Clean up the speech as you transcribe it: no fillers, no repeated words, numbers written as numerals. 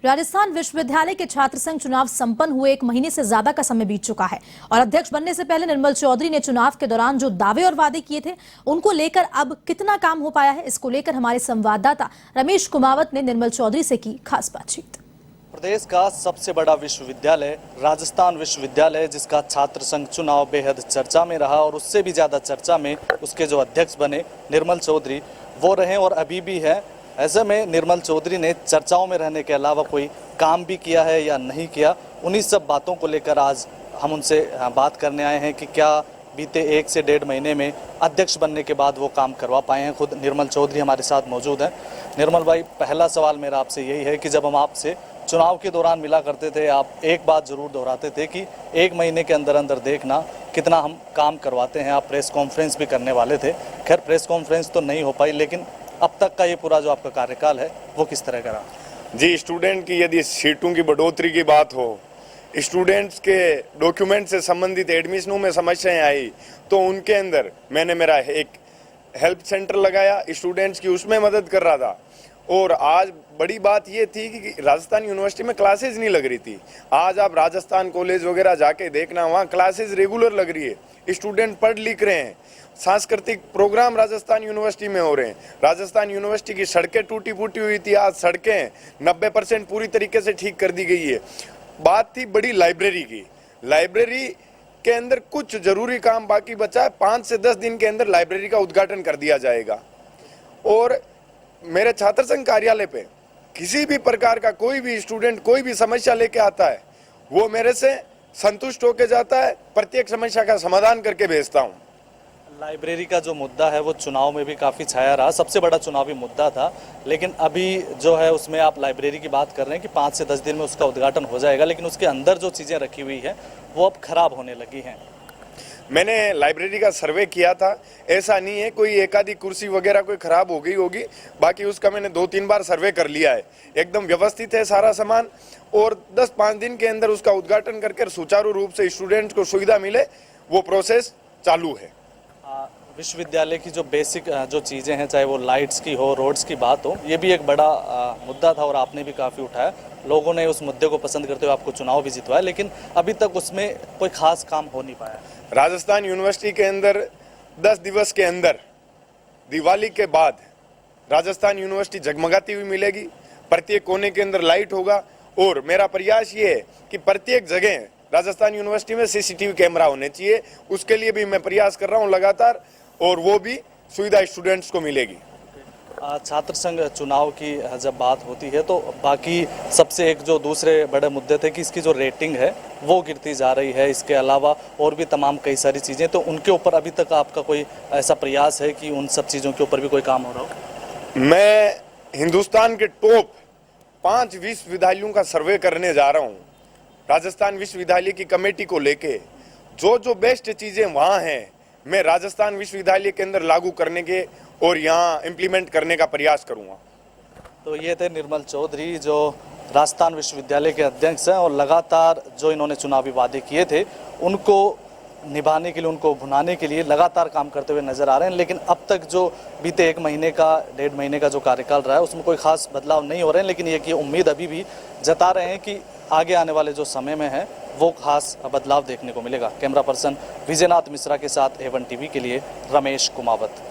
राजस्थान विश्वविद्यालय के छात्र संघ चुनाव संपन्न हुए 1 महीने से ज्यादा का समय बीत चुका है और अध्यक्ष बनने से पहले निर्मल चौधरी ने चुनाव के दौरान जो दावे और वादे किए थे उनको लेकर अब कितना काम हो पाया है, इसको लेकर हमारे संवाददाता रमेश कुमावत ने निर्मल चौधरी से की खास बातचीत। प्रदेश का सबसे बड़ा विश्वविद्यालय राजस्थान विश्वविद्यालय, जिसका छात्र संघ चुनाव बेहद चर्चा में रहा और उससे भी ज्यादा चर्चा में उसके जो अध्यक्ष बने निर्मल चौधरी वो रहे और अभी भी है। ऐसे में निर्मल चौधरी ने चर्चाओं में रहने के अलावा कोई काम भी किया है या नहीं किया, उन्हीं सब बातों को लेकर आज हम उनसे बात करने आए हैं कि क्या बीते 1 से 1.5 महीने में अध्यक्ष बनने के बाद वो काम करवा पाए हैं। खुद निर्मल चौधरी हमारे साथ मौजूद हैं। निर्मल भाई, पहला सवाल मेरा आपसे यही है कि जब हम आपसे चुनाव के दौरान मिला करते थे, आप एक बात जरूर दोहराते थे कि 1 महीने के अंदर अंदर देखना कितना हम काम करवाते हैं। आप प्रेस कॉन्फ्रेंस भी करने वाले थे, खैर प्रेस कॉन्फ्रेंस तो नहीं हो पाई, लेकिन अब तक का ये पूरा जो आपका कार्यकाल है वो किस तरह का रहा? जी, स्टूडेंट की यदि सीटों की बढ़ोतरी की बात हो, स्टूडेंट्स के डॉक्यूमेंट से संबंधित एडमिशनों में समस्याएं आई तो उनके अंदर मैंने मेरा एक हेल्प सेंटर लगाया, स्टूडेंट्स की उसमें मदद कर रहा था। और आज बड़ी बात ये थी कि राजस्थान यूनिवर्सिटी में क्लासेज नहीं लग रही थी। आज आप राजस्थान कॉलेज वगैरह जाके देखना, वहाँ क्लासेज रेगुलर लग रही है, स्टूडेंट पढ़ लिख रहे हैं, सांस्कृतिक प्रोग्राम राजस्थान यूनिवर्सिटी में हो रहे हैं। राजस्थान यूनिवर्सिटी की सड़कें टूटी फूटी हुई थी, आज सड़कें 90% पूरी तरीके से ठीक कर दी गई है। बात थी बड़ी लाइब्रेरी की, लाइब्रेरी के अंदर कुछ जरूरी काम बाकी बचा है, 5 से 10 दिन के अंदर लाइब्रेरी का उद्घाटन कर दिया जाएगा। और मेरे छात्र संघ कार्यालय पे किसी भी प्रकार का कोई भी स्टूडेंट कोई भी समस्या लेके आता है, वो मेरे से संतुष्ट होके जाता है, प्रत्येक समस्या का समाधान करके भेजता हूँ। लाइब्रेरी का जो मुद्दा है वो चुनाव में भी काफ़ी छाया रहा, सबसे बड़ा चुनावी मुद्दा था, लेकिन अभी जो है उसमें आप लाइब्रेरी की बात कर रहे हैं कि 5 से 10 दिन में उसका उद्घाटन हो जाएगा, लेकिन उसके अंदर जो चीज़ें रखी हुई है वो अब खराब होने लगी हैं। मैंने लाइब्रेरी का सर्वे किया था, ऐसा नहीं है कोई एक आधी कुर्सी वगैरह कोई खराब हो गई होगी, बाकी उसका मैंने 2-3 बार सर्वे कर लिया है, एकदम व्यवस्थित है सारा सामान। और 10-5 दिन के अंदर उसका उद्घाटन करके सुचारू रूप से स्टूडेंट्स को सुविधा मिले, वो प्रोसेस चालू है। विश्वविद्यालय की जो बेसिक जो चीज़ें हैं, चाहे वो लाइट्स की हो, रोड्स की बात हो, ये भी एक बड़ा मुद्दा था और आपने भी काफ़ी उठाया। लोगों ने उस मुद्दे को पसंद करते हुए आपको चुनाव भी जितवाया, लेकिन अभी तक उसमें कोई खास काम हो नहीं पाया। राजस्थान यूनिवर्सिटी के अंदर 10 दिवस के अंदर दिवाली के बाद राजस्थान यूनिवर्सिटी जगमगाती हुई मिलेगी, प्रत्येक कोने के अंदर लाइट होगा। और मेरा प्रयास ये है कि प्रत्येक जगह राजस्थान यूनिवर्सिटी में CCTV कैमरा होने चाहिए, उसके लिए भी मैं प्रयास कर रहा हूँ लगातार, और वो भी सुविधा स्टूडेंट्स को मिलेगी। छात्र संघ चुनाव की जब बात होती है तो बाकी सबसे एक जो दूसरे बड़े मुद्दे थे कि इसकी जो रेटिंग है वो गिरती जा रही है, इसके अलावा और भी तमाम कई सारी चीज़ें, तो उनके ऊपर अभी तक आपका कोई ऐसा प्रयास है कि उन सब चीज़ों के ऊपर भी कोई काम हो रहा हो? मैं हिंदुस्तान के टॉप 5 विश्वविद्यालयों का सर्वे करने जा रहा हूँ। राजस्थान विश्वविद्यालय की कमेटी को लेके जो बेस्ट चीज़ें वहाँ हैं, मैं राजस्थान विश्वविद्यालय के अंदर लागू करने के और यहाँ इम्प्लीमेंट करने का प्रयास करूँगा। तो ये थे निर्मल चौधरी, जो राजस्थान विश्वविद्यालय के अध्यक्ष हैं, और लगातार जो इन्होंने चुनावी वादे किए थे उनको निभाने के लिए, उनको भुनाने के लिए लगातार काम करते हुए नजर आ रहे हैं। लेकिन अब तक जो बीते 1 महीने का 1.5 महीने का जो कार्यकाल रहा है उसमें कोई खास बदलाव नहीं हो रहे हैं, लेकिन ये उम्मीद अभी भी जता रहे हैं कि आगे आने वाले जो समय में है वो खास बदलाव देखने को मिलेगा। कैमरा पर्सन विजयनाथ मिश्रा के साथ A1 TV के लिए रमेश कुमावत।